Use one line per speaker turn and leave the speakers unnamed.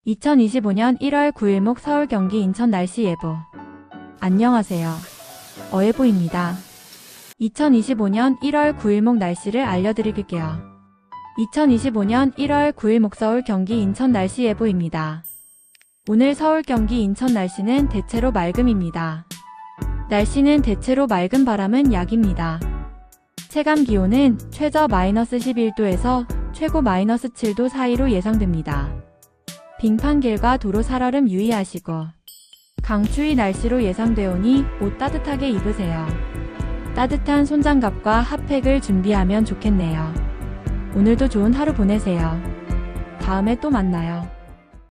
2025년 1월 9일목 서울, 경기, 인천 날씨 예보. 안녕하세요. 어예보입니다. 2025년 1월 9일목 날씨를 알려드릴게요. 2025년 1월 9일목 서울, 경기, 인천 날씨 예보입니다. 오늘 서울, 경기, 인천 날씨는 대체로 맑음입니다. 날씨는 대체로 맑은, 바람은 약입니다. 체감 기온은 최저 -11도에서 최고 -7도 사이로 예상됩니다. 빙판길과 도로 살얼음 유의하시고 강추위 날씨로 예상되오니 옷 따뜻하게 입으세요. 따뜻한 손장갑과 핫팩을 준비하면 좋겠네요. 오늘도 좋은 하루 보내세요. 다음에 또 만나요.